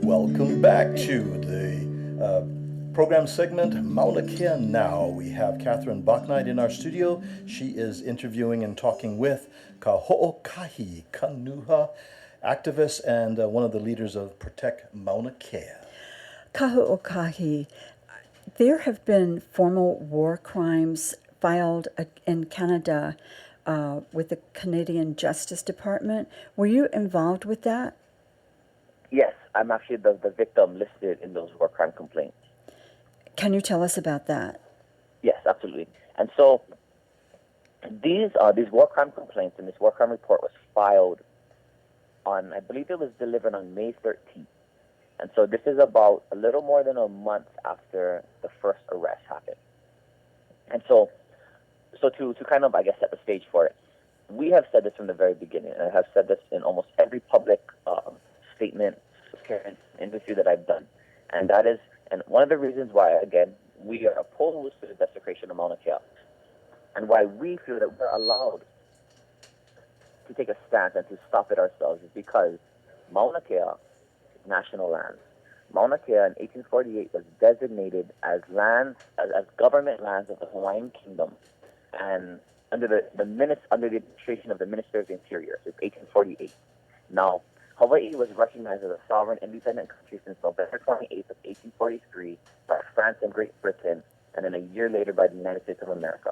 Welcome back to the program segment Mauna Kea Now. We have Catherine Bachnight in our studio. She is interviewing and talking with Kahookahi, Kanuha activist and one of the leaders of Protect Mauna Kea. Kahookahi, there have been formal war crimes filed in Canada with the Canadian Justice Department. Were you involved with that? Yes, I'm actually the victim listed in those war crime complaints. Can you tell us about that? Yes, absolutely. And so these war crime complaints and this war crime report was filed on, I believe it was delivered on May 13th. And so this is about a little more than a month after the first arrest happened. And so to kind of, I guess, set the stage for it, we have said this from the very beginning, and I have said this in almost every public statement, appearance, interview that I've done. And that is, and one of the reasons why, again, we are opposed to the desecration of Mauna Kea, and why we feel that we're allowed to take a stance and to stop it ourselves is because Mauna Kea is national lands. Mauna Kea in 1848 was designated as lands, as government lands of the Hawaiian Kingdom, and under the administration of the Minister of the Interior since 1848. Now, Hawaii was recognized as a sovereign independent country since November 28th of 1843 by France and Great Britain, and then a year later by the United States of America.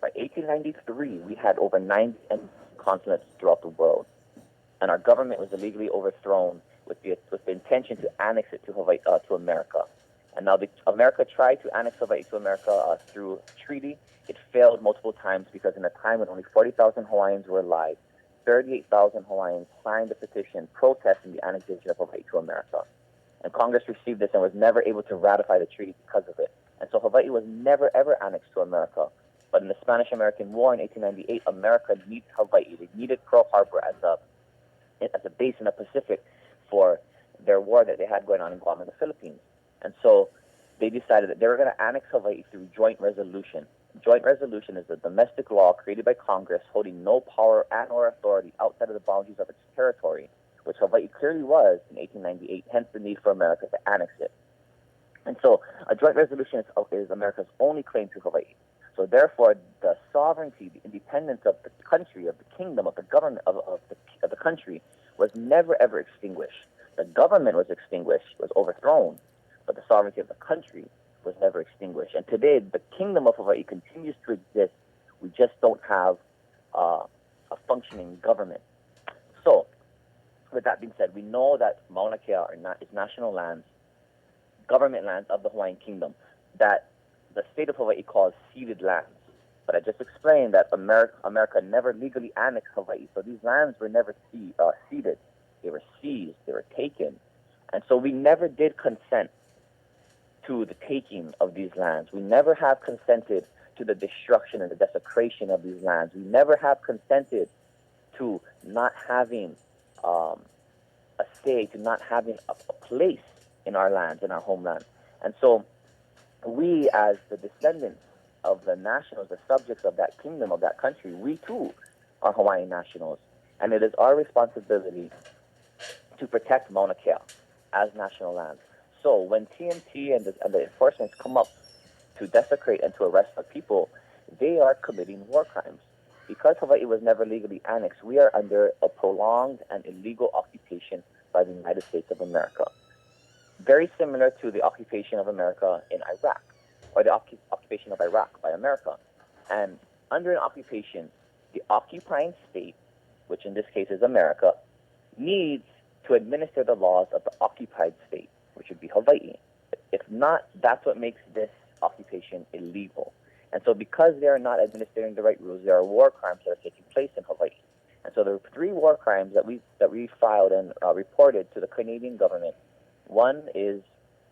By 1893, we had over 90 consulates throughout the world, and our government was illegally overthrown with the intention to annex it to Hawaii, to America. And now America tried to annex Hawaii to America through treaty. It failed multiple times because in a time when only 40,000 Hawaiians were alive, 38,000 Hawaiians signed a petition protesting the annexation of Hawaii to America. And Congress received this and was never able to ratify the treaty because of it. And so Hawaii was never, ever annexed to America. But in the Spanish-American War in 1898, America needed Hawaii. They needed Pearl Harbor as a base in the Pacific for their war that they had going on in Guam and the Philippines. And so they decided that they were going to annex Hawaii through joint resolution. Joint resolution is a domestic law created by Congress holding no power and or authority outside of the boundaries of its territory, which Hawaii clearly was in 1898, hence the need for America to annex it. And so a joint resolution is America's only claim to Hawaii. So therefore, the sovereignty, the independence of the country, of the kingdom, of the government, of the country was never, ever extinguished. The government was extinguished, was overthrown, but the sovereignty of the country was never extinguished. And today, the kingdom of Hawaii continues to exist. We just don't have a functioning government. So, with that being said, we know that Mauna Kea is national lands, government lands of the Hawaiian Kingdom, that the state of Hawaii calls ceded lands. But I just explained that America never legally annexed Hawaii, so these lands were never ceded. They were seized, they were taken. And so we never did consent to the taking of these lands. We never have consented to the destruction and the desecration of these lands. We never have consented to not having a say, to not having a place in our lands, in our homeland. And so we, as the descendants of the nationals, the subjects of that kingdom, of that country, we too are Hawaiian nationals. And it is our responsibility to protect Mauna Kea as national lands. So when TNT and the enforcements come up to desecrate and to arrest our people, they are committing war crimes. Because Hawaii was never legally annexed, we are under a prolonged and illegal occupation by the United States of America. Very similar to the occupation of America in Iraq, or the occupation of Iraq by America. And under an occupation, the occupying state, which in this case is America, needs to administer the laws of the occupied state, which would be Hawaii. If not, that's what makes this occupation illegal. And so because they are not administering the right rules, there are war crimes that are taking place in Hawaii. And so there are 3 war crimes that we filed and reported to the Canadian government. One is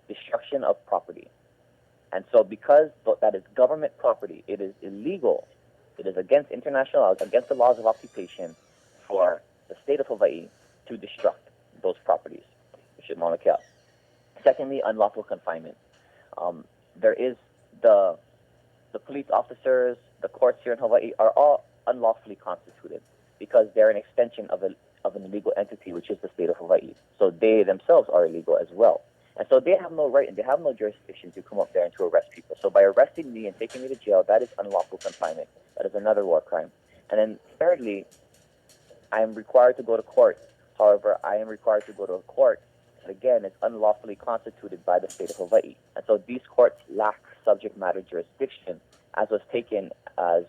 destruction of property. And so because that is government property, it is illegal. It is against international laws, against the laws of occupation for the state of Hawaii to destruct those properties, which is Mauna Kea. Secondly, unlawful confinement. There is the police officers, the courts here in Hawaii are all unlawfully constituted because they're an extension of a of an illegal entity, which is the state of Hawaii. So they themselves are illegal as well. And so they have no right and they have no jurisdiction to come up there and to arrest people. So by arresting me and taking me to jail, that is unlawful confinement. That is another war crime. And then thirdly, I am required to go to court. However, I am required to go to a court that, again, is unlawfully constituted by the state of Hawaii. And so these courts lack subject matter jurisdiction, as was taken as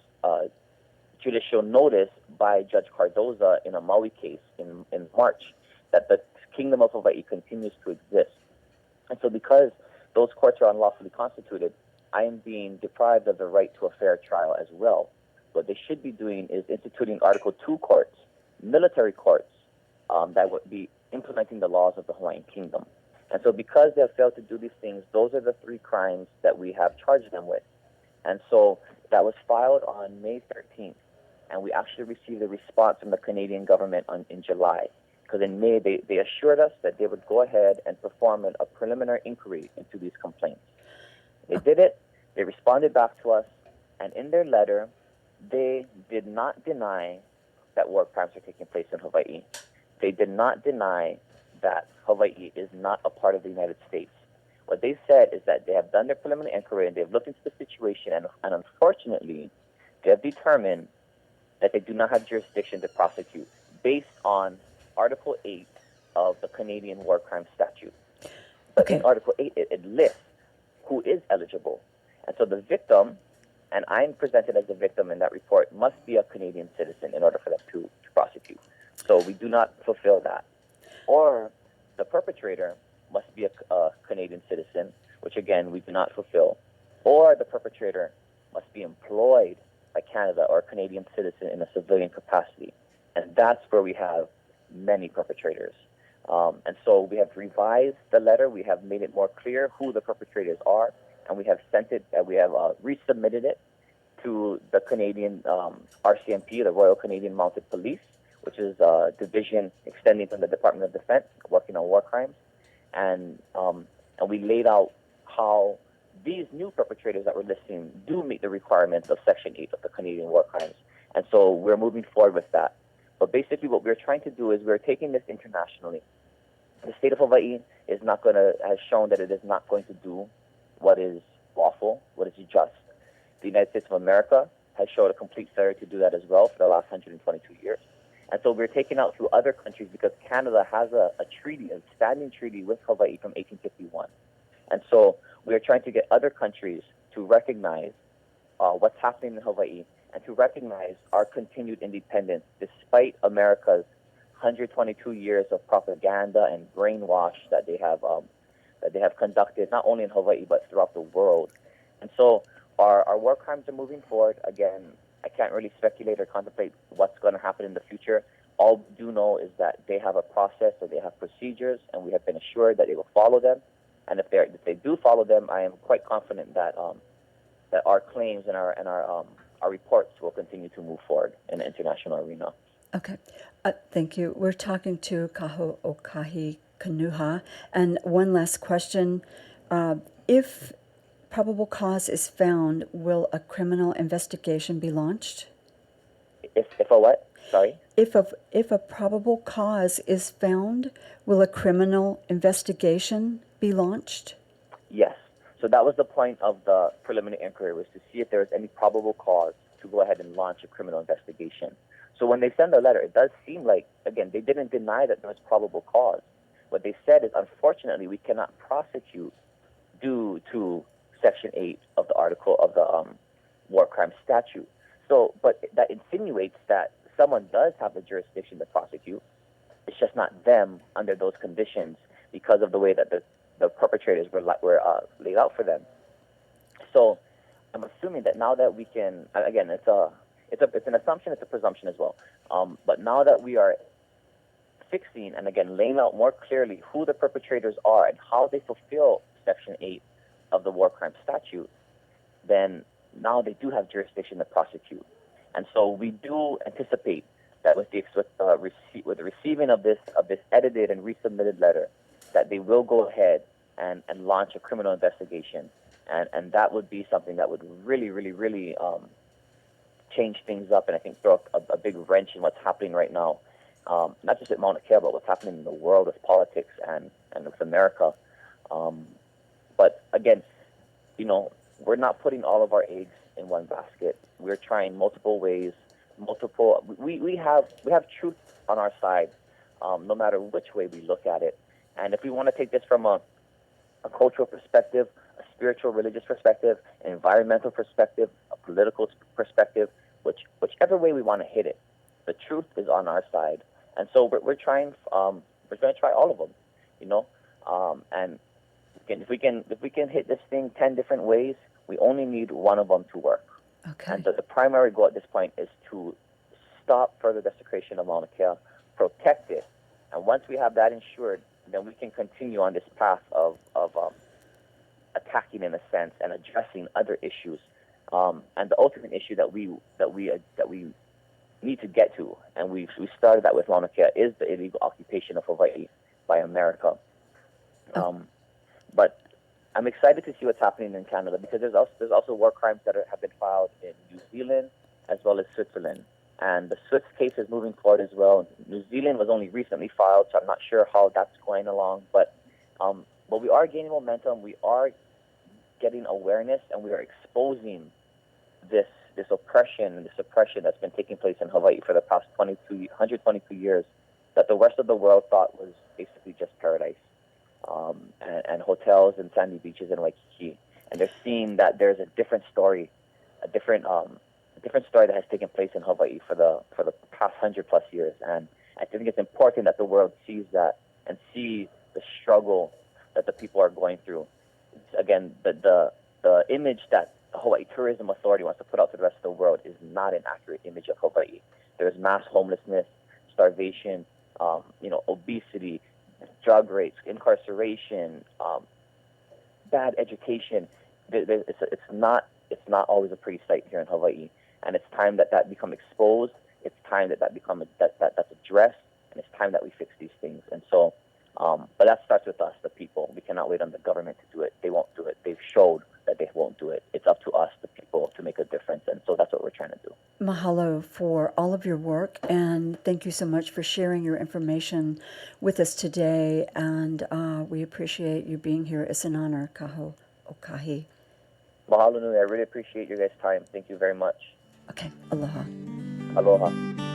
judicial notice by Judge Cardoza in a Maui case in March, that the Kingdom of Hawaii continues to exist. And so because those courts are unlawfully constituted, I am being deprived of the right to a fair trial as well. What they should be doing is instituting Article 2 courts, military courts, that would be implementing the laws of the Hawaiian Kingdom. And so because they have failed to do these things, those are the 3 crimes that we have charged them with. And so that was filed on May 13th, and we actually received a response from the Canadian government in July. Because in May, they assured us that they would go ahead and perform a preliminary inquiry into these complaints. They did it. They responded back to us. And in their letter, they did not deny that war crimes are taking place in Hawaii. They did not deny that Hawaii is not a part of the United States. What they said is that they have done their preliminary inquiry and they've looked into the situation, and unfortunately, they have determined that they do not have jurisdiction to prosecute based on Article 8 of the Canadian War Crimes Statute. But in Article 8, it lists who is eligible. And so the victim, and I'm presented as a victim in that report, must be a Canadian citizen in order for them to prosecute. So we do not fulfill that. Or the perpetrator must be a Canadian citizen, which again, we do not fulfill. Or the perpetrator must be employed by Canada or a Canadian citizen in a civilian capacity. And that's where we have many perpetrators. And so we have revised the letter. We have made it more clear who the perpetrators are, and we have sent it, we have resubmitted it to the Canadian RCMP, the Royal Canadian Mounted Police, which is a division extending from the Department of Defense, working on war crimes. And we laid out how these new perpetrators that we're listing do meet the requirements of Section 8 of the Canadian War Crimes. And so we're moving forward with that. But basically what we're trying to do is we're taking this internationally. The state of Hawaii has shown that it is not going to do what is lawful, what is just. The United States of America has showed a complete failure to do that as well for the last 122 years. And so we're taking out through other countries because Canada has a treaty, a standing treaty with Hawaii from 1851. And so we are trying to get other countries to recognize what's happening in Hawaii and to recognize our continued independence despite America's 122 years of propaganda and brainwash that they have conducted not only in Hawaii but throughout the world. And so our war crimes are moving forward. Again, I can't really speculate or contemplate what's going to happen in the future. All we do know is that they have a process, or they have procedures, and we have been assured that they will follow them. And if they do follow them, I am quite confident that that our claims and our reports will continue to move forward in the international arena. Okay, thank you. We're talking to Kahookahi Kanuha. And one last question. If probable cause is found, will a criminal investigation be launched? If a what? Sorry? If a probable cause is found, will a criminal investigation be launched? Yes. So that was the point of the preliminary inquiry, was to see if there was any probable cause to go ahead and launch a criminal investigation. So when they send a letter, it does seem like, again, they didn't deny that there was probable cause. What they said is, unfortunately, we cannot prosecute due to Section 8 of the article of the War Crimes Statute. So, but that insinuates that someone does have the jurisdiction to prosecute. It's just not them under those conditions because of the way that the perpetrators were laid out for them. So I'm assuming that now that we can, again, it's an assumption, it's a presumption as well. But now that we are fixing and again laying out more clearly who the perpetrators are and how they fulfill Section 8 of the War Crimes Statute, then now they do have jurisdiction to prosecute. And so we do anticipate that with the receiving of this edited and resubmitted letter, that they will go ahead and launch a criminal investigation. And that would be something that would really, really, really change things up, and I think throw a big wrench in what's happening right now. not just with Mauna Kea, but what's happening in the world with politics and with America. But again, we're not putting all of our eggs in one basket. We're trying multiple ways, we have truth on our side, no matter which way we look at it. And if we want to take this from a cultural perspective, a spiritual, religious perspective, an environmental perspective, a political perspective, whichever way we want to hit it, the truth is on our side. And so we're trying. We're going to try all of them, and if we can hit this thing 10 different ways, we only need one of them to work. Okay. And the primary goal at this point is to stop further desecration of Mauna Kea, protect it, and once we have that ensured, then we can continue on this path of attacking, in a sense, and addressing other issues. And the ultimate issue that we need to get to, and we started that with Mauna Kea, is the illegal occupation of Hawaii by America. But I'm excited to see what's happening in Canada, because there's also war crimes that have been filed in New Zealand as well as Switzerland. And the Swiss case is moving forward as well. New Zealand was only recently filed, so I'm not sure how that's going along. But we are gaining momentum. We are getting awareness, and we are exposing this oppression and this oppression that's been taking place in Hawaii for the past 122 years, that the rest of the world thought was basically just paradise, and hotels and sandy beaches in Waikiki. And they're seeing that there's a different story, a different story that has taken place in Hawaii for the past 100+ years. And I think it's important that the world sees that and see the struggle that the people are going through. Again, the image that the Hawaii Tourism Authority wants to put out to the rest of the world is not an accurate image of Hawaii. There's mass homelessness, starvation, obesity, drug rates, incarceration, bad education. It's not always a pretty sight here in Hawaii, and it's time that become exposed. It's time that's addressed, and it's time that we fix these things. And so, but that starts with us, the people. We cannot wait on the government to do it. They won't do it. They've showed that they won't do it. It's up to us, the people, to make a difference. And so that's what we're trying to do. Mahalo for all of your work, and thank you so much for sharing your information with us today. And we appreciate you being here. It's an honor, Kahookahi. Mahalo nui. I really appreciate your guys' time. Thank you very much. Okay, aloha. Aloha.